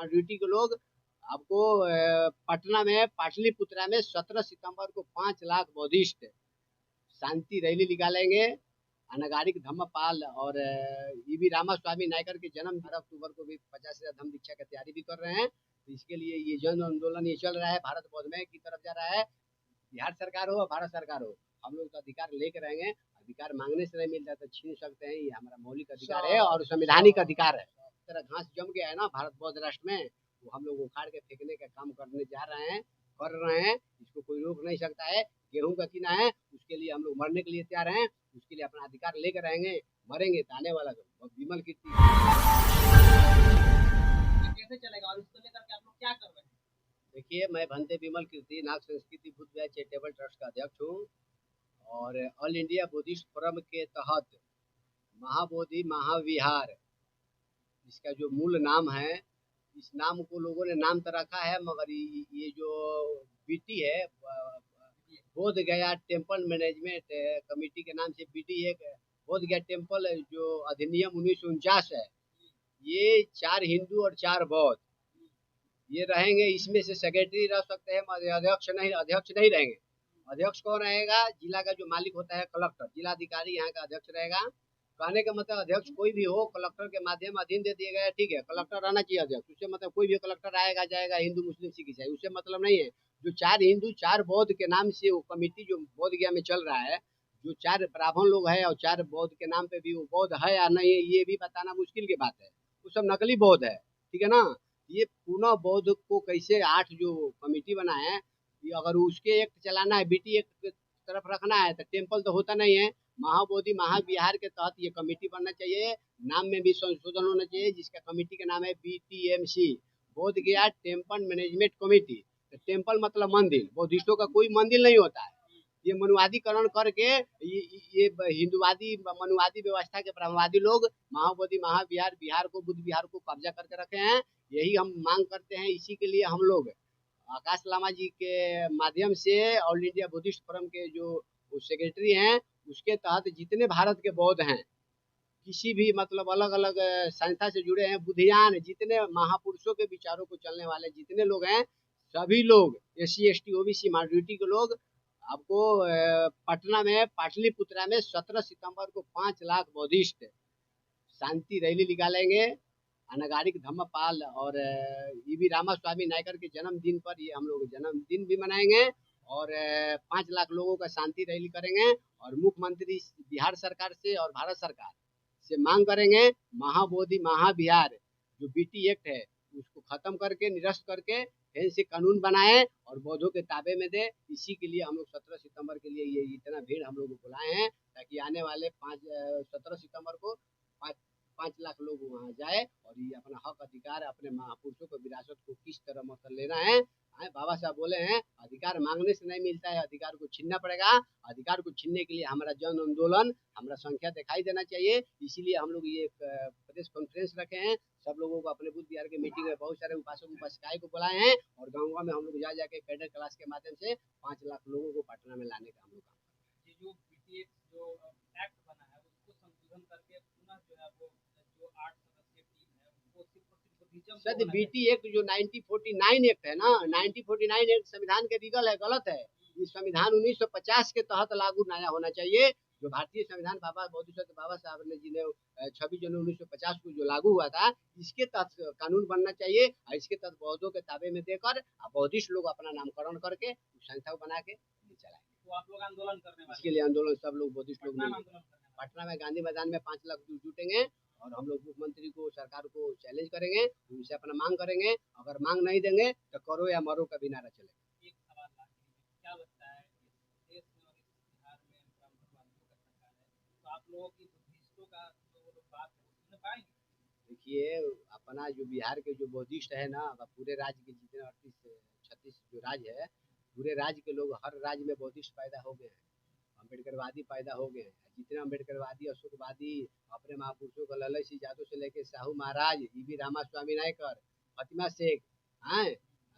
Minority के लोग आपको पटना में पाटलिपुत्रा में 17 सितंबर को 5 लाख बौद्धिस्ट शांति रैली निकालेंगे। अनागारिक धम्मपाल और ईवी रामास्वामी नायकर के जन्म 12 अक्टूबर को भी 50,000 धम्म दीक्षा की तैयारी भी कर रहे हैं। तो इसके लिए ये जन आंदोलन ये चल रहा है, भारत बौद्ध में की तरफ जा रहा है। बिहार सरकार हो, भारत सरकार हो, हम लोग तो अधिकार लेकर रहेंगे। अधिकार मांगने से नहीं मिलता तो छीन सकते हैं, ये हमारा मौलिक अधिकार है और संवैधानिक अधिकार है। इस तरह घास जम गया है ना भारत बौद्ध राष्ट्र में, वो हम लोग उखाड़ के फेंकने का काम करने जा रहे हैं, कर रहे हैं। इसको कोई रोक नहीं सकता है। गेहूं का कीना है, उसके लिए हम लोग मरने के लिए तैयार हैं, उसके लिए अपना अधिकार लेकर रहेंगे। मरेंगे तो आने वाला तो विमल कीर्ति कैसे चलेगा और उसको लेकर के आप लोग क्या कर रहे हैं? देखिए, मैं भंते विमल कीर्ति नाग संस्कृति बुद्ध विहार चैरिटेबल ट्रस्ट का अध्यक्ष हूँ और ऑल इंडिया बुद्धिस्ट फोरम के तहत महाबोधि महाविहार इसका जो मूल नाम है, इस नाम को लोगों ने नाम तो रखा है, मगर ये जो बीटी है बोध गया टेम्पल मैनेजमेंट कमेटी के नाम से बीटी एक बोध गया टेम्पल जो अधिनियम 1949 है, ये 4 हिंदू और 4 बौद्ध ये रहेंगे। इसमें से सेक्रेटरी रह सकते हैं, अध्यक्ष नहीं रहेंगे। अध्यक्ष कौन रहेगा? जिला का जो मालिक होता है कलेक्टर, जिलाधिकारी यहाँ का अध्यक्ष रहेगा। कहने का मतलब अध्यक्ष कोई भी हो, कलेक्टर के माध्यम अधीन दे दिया गया, ठीक है, कलेक्टर रहना चाहिए अध्यक्ष। उससे मतलब कोई भी कलेक्टर आएगा जाएगा, हिंदू मुस्लिम सिख ईसाई, उससे मतलब नहीं है। जो 4 हिंदू 4 बौद्ध के नाम से वो कमेटी जो बोध गया में चल रहा है, जो 4 ब्राह्मण लोग है और 4 बौद्ध के नाम पे भी वो बौद्ध है या नहीं है ये भी बताना मुश्किल की बात है। वो सब नकली बौद्ध है, ठीक है ना। ये पुनः बौद्ध को कैसे 8 जो कमेटी बना है, अगर उसके एक चलाना है, बीटी एक तरफ रखना है तो टेम्पल तो होता नहीं है। महाबोधि महाविहार के तहत ये कमेटी बनना चाहिए, नाम में भी संशोधन होना चाहिए, जिसका कमेटी का नाम है BTMC, बोध गया टेम्पल मैनेजमेंट कमेटी। तो टेम्पल मतलब मंदिर, बौद्धिस्टों का कोई मंदिर नहीं होता है। ये मनुवादीकरण करके ये हिंदुवादी मनुवादी व्यवस्था के ब्रह्मवादी लोग महाबोधि महाविहार बिहार को बुद्ध विहार को कब्जा करके रखे हैं। यही हम मांग करते हैं। इसी के लिए हम लोग आकाश लामा जी के माध्यम से ऑल इंडिया बुद्धिस्ट फोरम के जो सेक्रेटरी हैं, उसके तहत जितने भारत के बौद्ध हैं, किसी भी मतलब अलग अलग संस्था से जुड़े हैं, बुद्धियान जितने महापुरुषों के विचारों को चलने वाले जितने लोग हैं, सभी लोग SC ST OBC माइनॉरिटी के लोग आपको पटना में पाटलिपुत्रा में 17 सितंबर को 5 लाख बौद्धिस्ट शांति रैली निकालेंगे। अनागारिक धम्मपाल और ईवी रामास्वामी नायकर के जन्मदिन पर ये हम लोग जन्मदिन भी मनाएंगे और 5 लाख लोगों का शांति रैली करेंगे और मुख्यमंत्री बिहार सरकार से और भारत सरकार से मांग करेंगे महाबोधि महाविहार जो BT एक्ट है उसको खत्म करके निरस्त करके फिर से कानून बनाए और बौद्धों के ताबे में दे। इसी के लिए हम लोग 17 सितंबर के लिए ये इतना भीड़ हम लोग बुलाए हैं, ताकि आने वाले 17 सितंबर को 5 लाख लोग वहाँ जाए और ये अपना हक अधिकार अपने महापुरुषों को विरासत को किस तरह मतलब लेना है। बाबा साहब बोले हैं अधिकार मांगने से नहीं मिलता है, अधिकार को छीनना पड़ेगा। अधिकार को छीनने के लिए हमारा जन आंदोलन, हमारा संख्या दिखाई देना चाहिए। इसीलिए हम लोग ये प्रेस कॉन्फ्रेंस रखे हैं। सब लोगों को अपने बुद्ध विहार के मीटिंग में बहुत सारे उपासक उपासिकाएं को बुलाए हैं और गाँव में हम लोग जा जाके कैडर क्लास के माध्यम से 5 लाख लोगों को पटना में लाने का हम लोग काम करते हैं। जो एक्ट बना है उसको संशोधन करके पुनः जो है वो जो 8 सदस्यीय टीम है उनको सिर्फ सर BT एक्ट जो 1949 एक्ट है ना, 1949 एक्ट संविधान के लीगल है, गलत है। ये संविधान 1950 के तहत लागू नया होना चाहिए। जो भारतीय संविधान बाबा बोधिसत्व बाबा साहब ने जी ने 26 जनवरी 1950 को जो लागू हुआ था, इसके तहत कानून बनना चाहिए और इसके तहत बौद्धों के ताबे में देकर बौद्धिस्ट लोग अपना नामकरण करके संस्था बना के चलाएंगे। तो आप लोग आंदोलन करने वाले? इसके लिए आंदोलन सब लोग बौद्धिस्ट लोग पटना में गांधी मैदान में 5 लाख जुटेंगे और हम लोग मुख्यमंत्री को सरकार को चैलेंज करेंगे, उनसे अपना मांग करेंगे। अगर मांग नहीं देंगे तो करो या मरो का भी नारा चलेगा। एक सवाल क्या लगता है देश में और बिहार में तो आप लोगों की बुद्धिस्टों का जो बात सुन पाएंगे? देखिए, अपना जो बिहार के जो बौद्धिस्ट है ना, पूरे राज्य के जितने 38-36 जो राज्य है, पूरे राज्य के लोग हर राज्य में बौद्धिस्ट पैदा हो गए हैं, अम्बेडकरवादी पैदा हो गए हैं। जितने अम्बेडकरवादी अशोकवादी अपने महापुरुषों को ललन सिंह यादव से लेकर साहू महाराज, ईवी रामास्वामी नायकर, फतिमा शेख,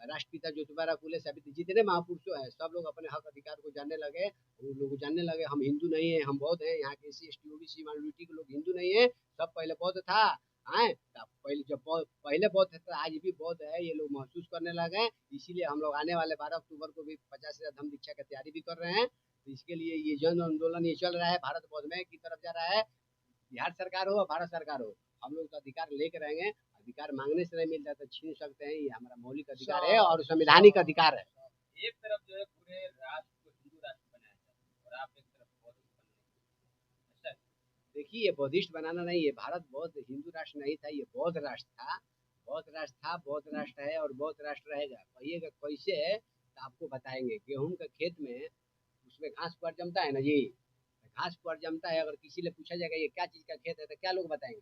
राष्ट्रपिता ज्योतिबा फुले सावित्री, जितने महापुरुषों हैं सब लोग अपने हक अधिकार को जानने लगे। वो लोग जानने लगे हम हिंदू नहीं है, हम बौद्ध हैं। यहाँ के SC ST OBC माइनॉरिटी के लोग हिंदू नहीं है, सब पहले बौद्ध था। हैं। पहले बौद्ध थे, आज भी बौद्ध है, ये लोग महसूस करने लगे हैं। इसीलिए हम लोग आने वाले 12 अक्टूबर को भी 50 से धम्म दीक्षा की तैयारी भी कर रहे हैं। तो इसके लिए ये जन आंदोलन ये चल रहा है, भारत बौद्ध में की तरफ जा रहा है। बिहार सरकार हो, भारत सरकार हो, हम लोग तो अधिकार लेकर रहेंगे। अधिकार मांगने से नहीं मिलता तो छीन सकते हैं, ये हमारा मौलिक अधिकार है और संवैधानिक अधिकार है। एक तरफ जो है पूरे राष्ट्र को हिंदू राष्ट्र बनाया जाए और आप एक तरफ बौद्ध बनाना। देखिए, ये बौद्धिस्ट बनाना नहीं है, भारत बौद्ध हिंदू राष्ट्र नहीं था, ये बौद्ध राष्ट्र था। बौद्ध राष्ट्र था, बौद्ध राष्ट्र है और बौद्ध राष्ट्र रहेगा। कहिएगा कैसे है तो आपको बताएंगे। गेहूं के खेत में उसमें घास पुआर जमता है ना जी, घास पुआर जमता है। अगर किसी से पूछा जाएगा ये क्या चीज का खेत है तो क्या लोग बताएंगे?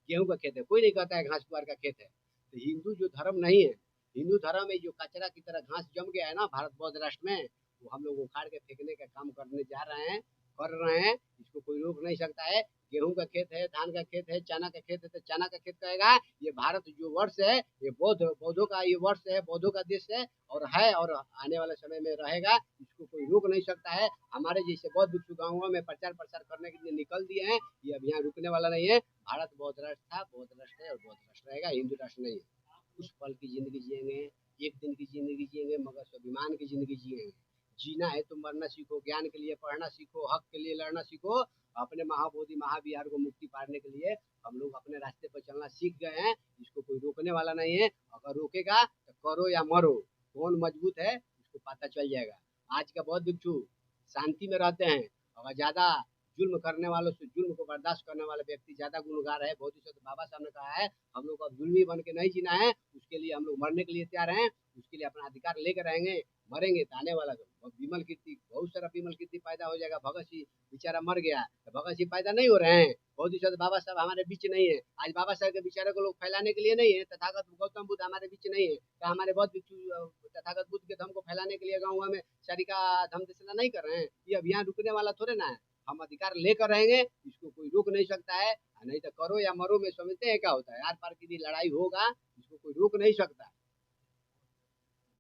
गेहूं का खेत है। कोई नहीं कहता है घास पुआर का खेत है। तो हिंदू जो धर्म नहीं है, हिंदू धर्म में जो कचरा की तरह घास जम गया है ना भारत बौद्ध राष्ट्र में, वो हम लोग उखाड़ के फेंकने का काम करने जा रहे हैं, कर रहे हैं। इसको कोई रोक नहीं सकता है। गेहूं का खेत है, धान का खेत है, चना का खेत है तो चना का खेत कहेगा। ये भारत जो वर्ष है, ये बौद्धों का ये वर्ष है, बौद्धों का देश है और आने वाले समय में रहेगा। इसको कोई रोक नहीं सकता है। हमारे जैसे बौद्ध भिक्षु गाँवों में प्रचार प्रसार करने के लिए निकल दिए हैं। ये अभियान रुकने वाला नहीं है। भारत बौद्ध राष्ट्र था, बौद्ध राष्ट्र है और बौद्ध राष्ट्र रहेगा, हिंदू राष्ट्र नहीं है। कुछ पल की जिंदगी जिएंगे, एक दिन की जिंदगी जिएंगे, मगर स्वाभिमान की जिंदगी जिएंगे। जीना है तो मरना सीखो, ज्ञान के लिए पढ़ना सीखो, हक के लिए लड़ना सीखो। अपने महाबोधि महाविहार को मुक्ति पाने के लिए हम लोग अपने रास्ते पर चलना सीख गए हैं। इसको कोई रोकने वाला नहीं है। अगर रोकेगा तो करो या मरो, कौन मजबूत है इसको पता चल जाएगा। आज का बौद्ध भिक्षु शांति में रहते हैं। अगर ज्यादा जुल्म करने वालों से, जुल्म को बर्दाश्त करने वाले व्यक्ति ज्यादा गुनहगार है। बोधिसत्व बाबा साहब ने कहा है हम लोग को अब जुल्मी बन के नहीं जीना है। उसके लिए हम लोग मरने के लिए तैयार हैं। उसके लिए अपना अधिकार लेकर रहेंगे। मरेंगे तो आने वाला विमल कीर्ति, बहुत सारा विमल कीर्ति पैदा हो जाएगा। भगत सिंह बेचारा मर गया तो भगत सिंह पैदा नहीं हो रहे हैं। बोधिसत्व बाबा साहब हमारे बीच नहीं है। आज बाबा साहब के बेचारे को लोग फैलाने के लिए नहीं है। तथागत गौतम बुद्ध हमारे बीच नहीं है तो हमारे बौद्ध भिक्षु तथागत बुद्ध के धर्म को फैलाने के लिए गाँव में शरी का धर्म देशना नहीं कर रहे हैं। ये अभियान रुकने वाला थोड़े ना है। हम अधिकार लेकर रहेंगे, इसको कोई रोक नहीं सकता है। नहीं तो करो या मरो में समझते हैं क्या होता है। आर पार की भी लड़ाई होगा, इसको कोई रोक नहीं सकता।